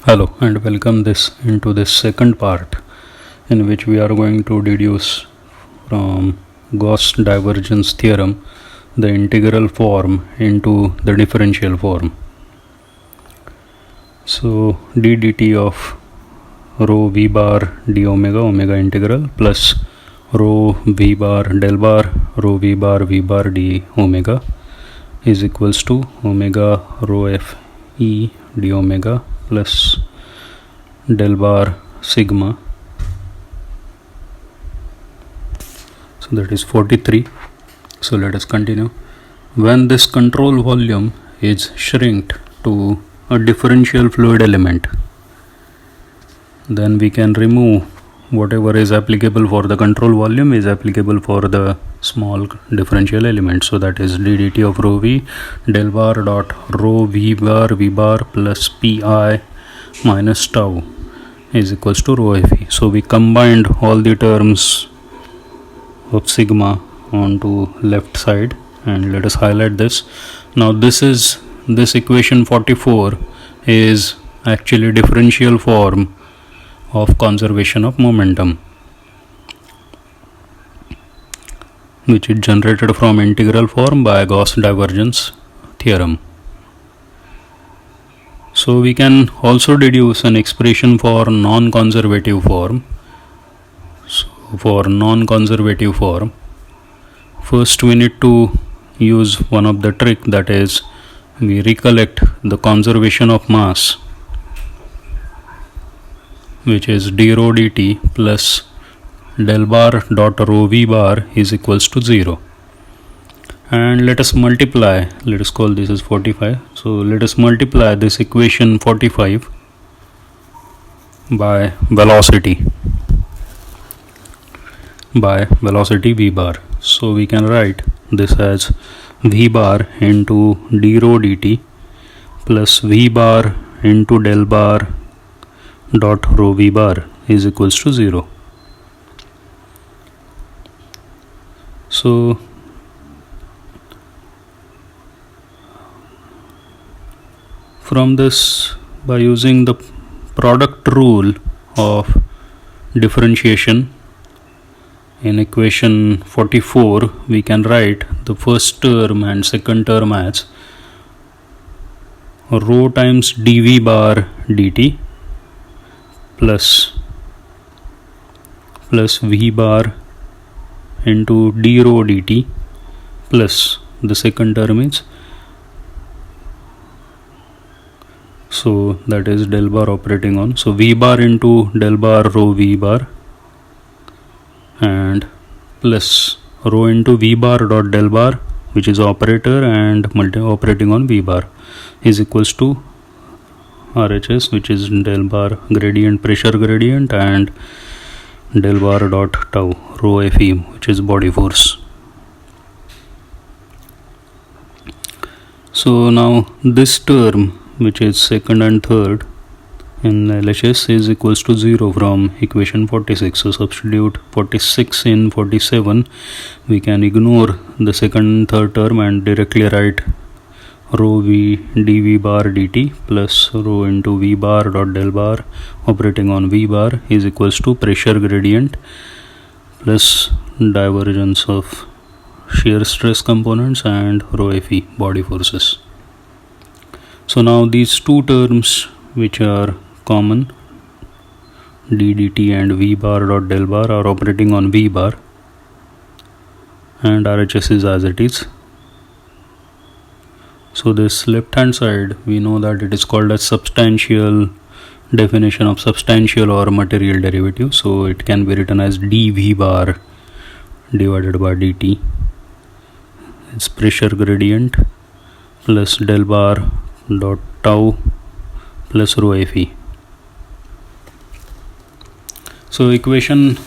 Hello and welcome this into this second part in which we are going to deduce from Gauss divergence theorem the integral form into the differential form. So d dt of rho v bar d omega omega integral plus rho v bar del bar rho v bar d omega is equals to omega rho f e d omega plus del bar sigma. So that is 43. So let us continue. When this control volume is shrinked to a differential fluid element, then we can remove whatever is applicable for the control volume is applicable for the small differential element. So that is d dt of rho v del bar dot rho v bar plus pi minus tau is equals to rho fe. So we combined all the terms of sigma onto left side, and let us highlight this. Now this equation 44 is actually differential form of conservation of momentum, which is generated from integral form by Gauss divergence theorem. So we can also deduce an expression for non-conservative form. So for non-conservative form, first we need to use one of the trick, that is we recollect the conservation of mass, which is d rho dt plus del bar dot rho v bar is equals to 0. And let us multiply, let us call this as 45. So let us multiply this equation 45 by velocity v bar. So we can write this as v bar into d rho dt plus v bar into del bar dot rho v bar is equals to 0. So from this, by using the product rule of differentiation in equation 44, we can write the first term and second term as rho times dv bar dt plus v bar into d rho dt plus the second term is, so that is del bar operating on, so v bar into del bar rho v bar and plus rho into v bar dot del bar, which is operator and operating on v bar, is equals to RHS, which is del bar gradient, pressure gradient, and del bar dot tau rho fe, which is body force. So now this term, which is second and third in LHS, is equals to 0 from equation 46. So substitute 46 in 47. We can ignore the second and third term and directly write rho v dv bar dt plus rho into v bar dot del bar operating on v bar is equals to pressure gradient plus divergence of shear stress components and rho fe, body forces. So now these two terms which are common, d dt and v bar dot del bar, are operating on v bar, and RHS is as it is. So this left hand side, we know that it is called as substantial definition of substantial or material derivative. So it can be written as dv bar divided by dt. It's pressure gradient plus del bar dot tau plus rho fe. So equation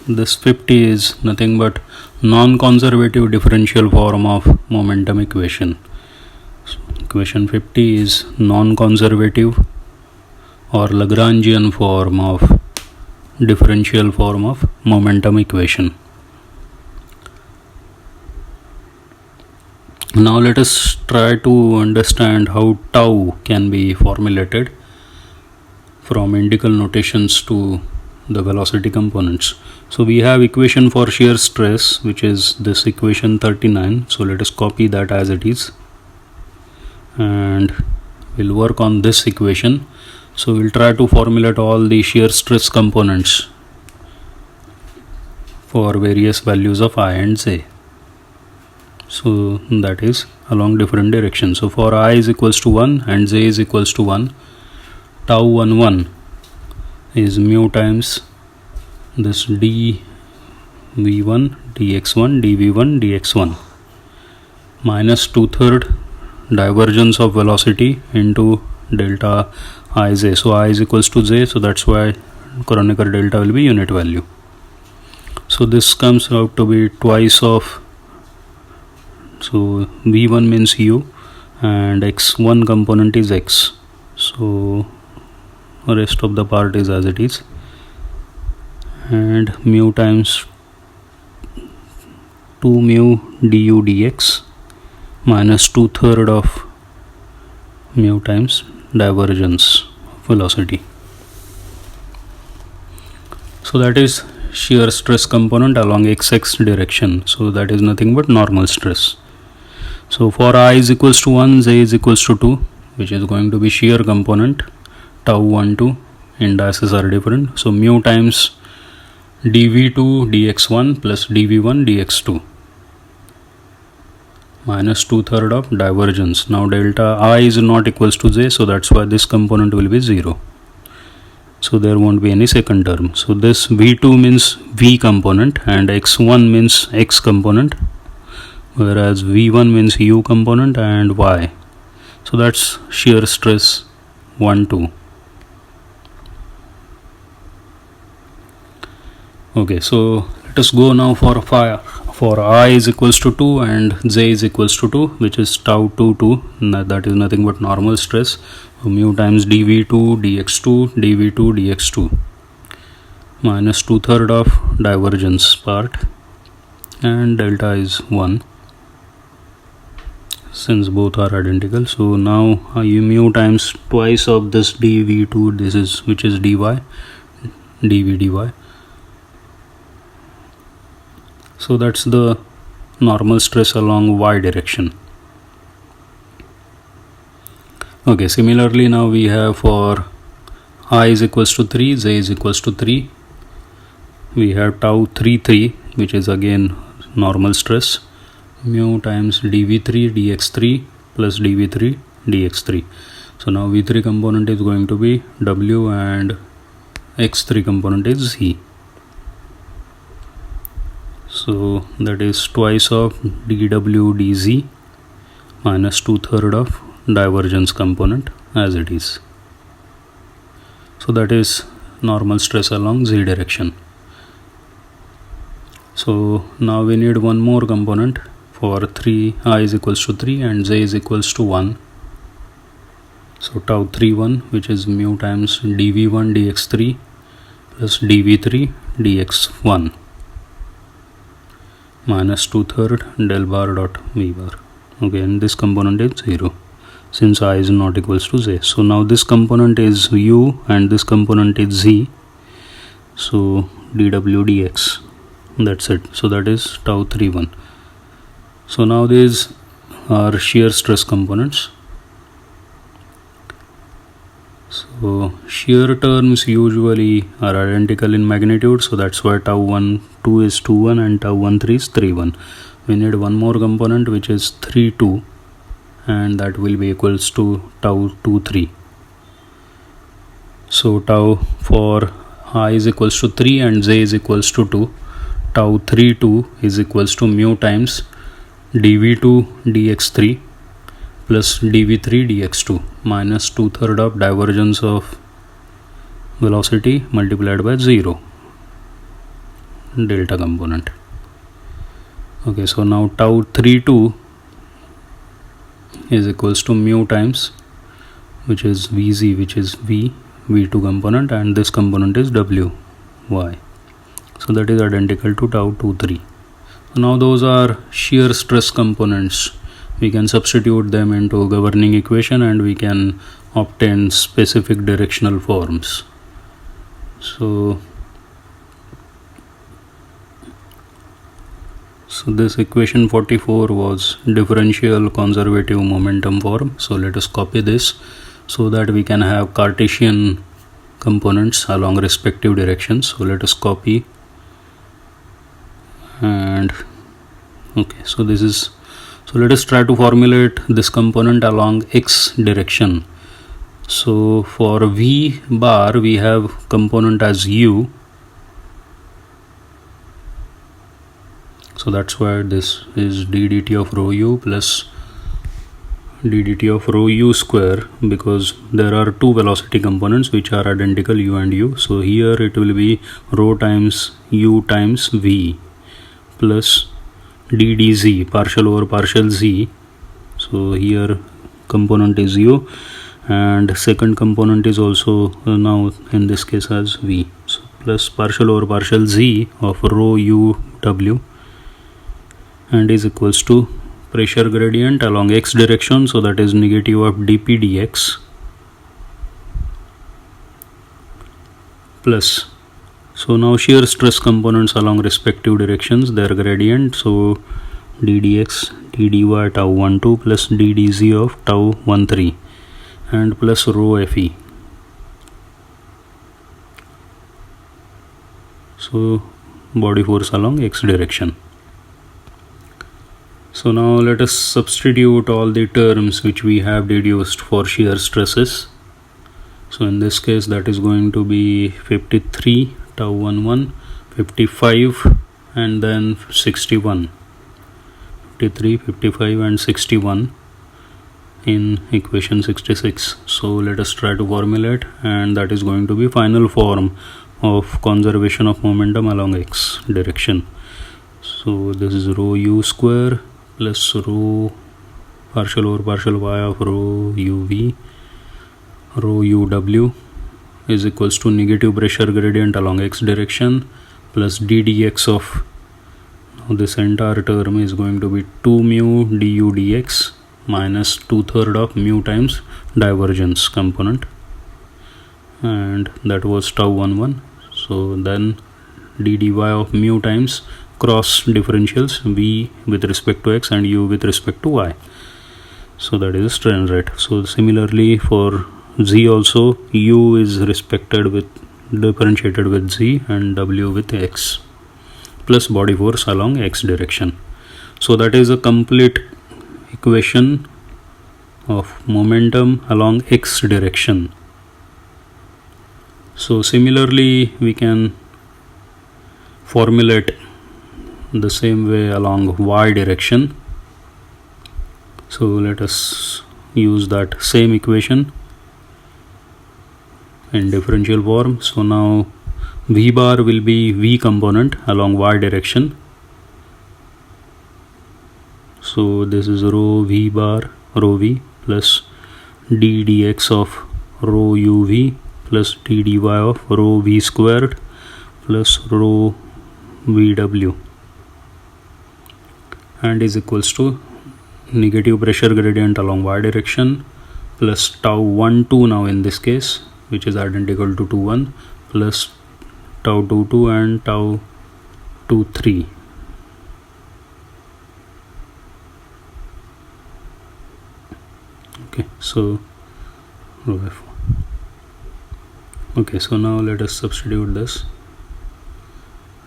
this 50 is nothing but non-conservative differential form of momentum equation. So equation 50 is non-conservative or Lagrangian form of differential form of momentum equation. Now let us try to understand how tau can be formulated. from indical notations to the velocity components. So we have equation for shear stress, which is this equation 39. So let us copy that as it is, and we'll work on this equation. So we'll try to formulate all the shear stress components for various values of I and j. So that is along different directions. So for I is equals to 1 and j is equals to 1, tau 11 is mu times this dv1 dx1 dv1 dx1 minus 2/3 divergence of velocity into delta ij. So I is equals to j, so that's why Kronecker delta will be unit value. So this comes out to be twice of, so v1 means u and x1 component is x, so rest of the part is as it is, and mu times 2 mu du dx minus 2/3 of mu times divergence velocity. So that is shear stress component along xx direction, so that is nothing but normal stress. So for I is equals to 1, j is equals to 2, which is going to be shear component, tau 12 indices are different, so mu times dv2 dx1 plus dv1 dx2 minus 2/3 of divergence. Now delta I is not equals to j, so that's why this component will be 0. So there won't be any second term. So this v2 means v component and x1 means x component, whereas v1 means u component and y. So that's shear stress 1, 2. Okay, so let us go now for I is equals to 2 and j is equals to 2, which is tau 2, 2. That is nothing but normal stress. So mu times dv2 dx2 dv2 dx2 minus 2/3 of divergence part, and delta is 1 since both are identical. So now mu times twice of this dv2, this is which is dy, dv dy. So that's the normal stress along y direction. Okay, similarly now we have for I is equals to 3, j is equals to 3, we have tau 3, 3, which is again normal stress, mu times dv3 dx3 plus dv3 dx3. So now v3 component is going to be w and x3 component is z. So that is twice of dw dz minus 2/3 of divergence component as it is. So that is normal stress along z direction. So now we need one more component for 3, I is equals to 3 and j is equals to 1. So tau 3, 1, which is mu times dv1 dx3 plus dv3 dx1 minus 2/3 del bar dot v bar. Okay, and this component is 0 since I is not equals to j. So now this component is u and this component is z, so dw dx, that's it. So that is tau 3, 1. So now these are shear stress components. So shear terms usually are identical in magnitude, so that's why tau 1, 2 is 2, 1 and tau 1, 3 is 3, 1. We need one more component which is 3, 2, and that will be equals to tau 2, 3. So tau for I is equals to 3 and j is equals to 2, tau 3, 2 is equals to mu times dv2 dx3 plus dv3 dx2 minus 2/3 of divergence of velocity multiplied by 0 delta component. Okay, so now tau 3, 2 is equals to mu times, which is vz, which is v2 component, and this component is wy. So that is identical to tau 2, 3. So now those are shear stress components. We can substitute them into governing equation and we can obtain specific directional forms. So this equation 44 was differential conservative momentum form. So let us copy this so that we can have Cartesian components along respective directions. So let us copy, and okay, so this is, so let us try to formulate this component along x direction. So for v bar we have component as u, so that's why this is d dt of rho u plus d dt of rho u square, because there are two velocity components which are identical, u and u. So here it will be rho times u times v plus d dz partial over partial z. So here component is u and second component is also now in this case as v. So plus partial over partial z of rho u w, and is equals to pressure gradient along x direction, so that is negative of dp dx plus, so now shear stress components along respective directions, their gradient, so d dx d dy tau 12 plus d dz of tau 13 and plus rho fe. So body force along x direction. So now let us substitute all the terms which we have deduced for shear stresses. So in this case that is going to be 53 tau 11, 55 and then 61, 53, 55 and 61 in equation 66. So let us try to formulate, and that is going to be final form of conservation of momentum along x direction. So this is rho u square plus rho partial over partial y of rho uv rho uw is equals to negative pressure gradient along x direction plus d dx of, now this entire term is going to be 2 mu du dx minus 2/3 of mu times divergence component, and that was tau 11. So then d dy of mu times cross differentials v with respect to x and u with respect to y, so that is strain rate. So similarly for z also, u is differentiated with z and w with x plus body force along x direction. So that is a complete equation of momentum along x direction. So similarly we can formulate the same way along y direction. So let us use that same equation in differential form. So now v bar will be v component along y direction. So this is rho v bar rho v plus d dx of rho uv plus d dy of rho v squared plus rho vw, and is equals to negative pressure gradient along y direction plus tau 12 now in this case, which is identical to 21 plus tau 22 and tau 23. Okay, so okay, so now let us substitute this.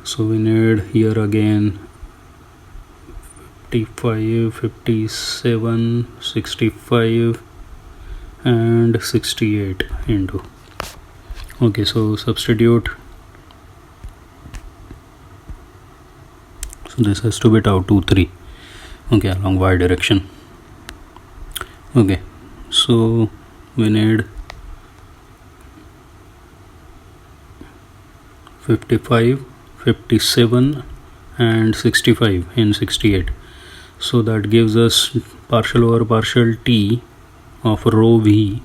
So we need here again 55, 57, 65 and 68 into, okay, so substitute. So this has to be tau 23, okay, along y direction. Okay, so we need 55, 57 and 65 in 68. So that gives us partial over partial t of rho v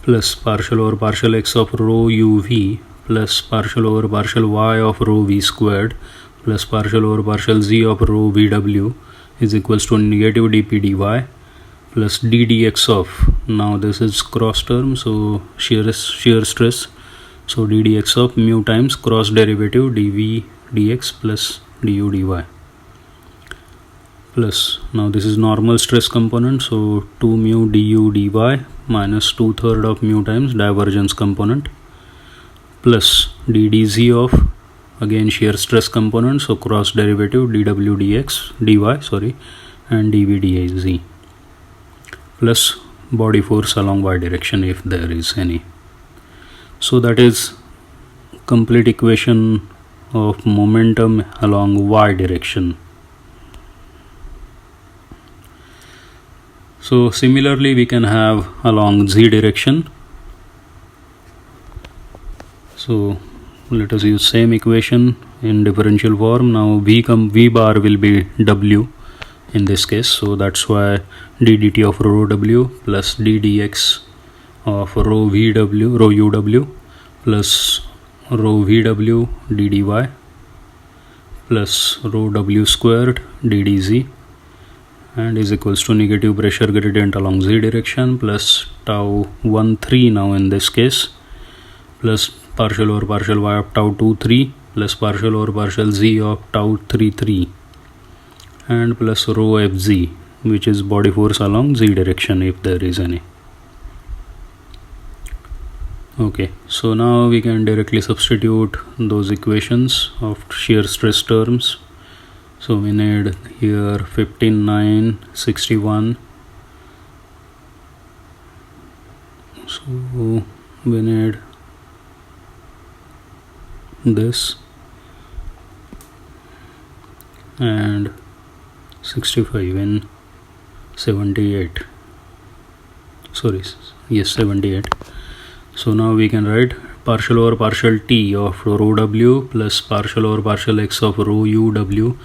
plus partial over partial x of rho uv plus partial over partial y of rho v squared plus partial over partial z of rho vw is equals to negative dp dy plus d dx of, now this is cross term, so shear stress, so d dx of mu times cross derivative dv dx plus du dy, plus now this is normal stress component, so 2 mu du dy minus 2/3 of mu times divergence component, plus d dz of again shear stress component, so cross derivative dw dx dy and dv dz, plus body force along y direction if there is any. So that is complete equation of momentum along y direction. So similarly we can have along z direction. So let us use same equation in differential form. Now v bar will be w in this case, so that's why d dt of rho w plus d dx of rho uw plus rho vw d dy plus rho w squared d dz, and is equals to negative pressure gradient along z direction plus tau 1 3 now in this case, plus partial over partial y of tau 2 3 plus partial over partial z of tau 3 3, and plus rho fz, which is body force along z direction if there is any. Okay, so now we can directly substitute those equations of shear stress terms. So we need here 15 9 61, so we need this and 65 in 78, sorry, yes, 78. So now we can write partial over partial t of rho w plus partial over partial x of rho uw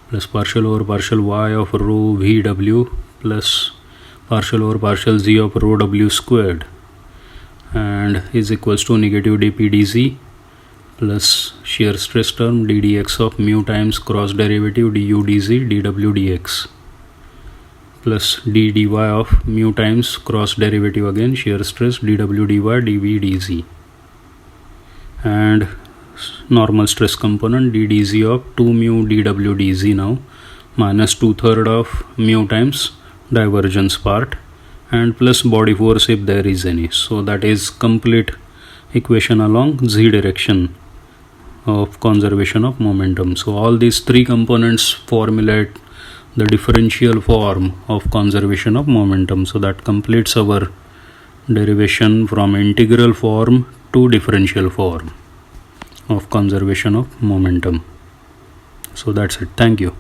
plus partial over partial y of rho vw plus partial over partial z of rho w squared, and is equals to negative dp dz plus shear stress term d dx of mu times cross derivative du dz dw dx plus d dy of mu times cross derivative again shear stress dw dy dv dz, and normal stress component d dz of 2 mu dw dz now minus 2/3 of mu times divergence part, and plus body force if there is any. So that is complete equation along z direction of conservation of momentum. So all these three components formulate the differential form of conservation of momentum. So that completes our derivation from integral form to differential form of conservation of momentum. So that's it. Thank you.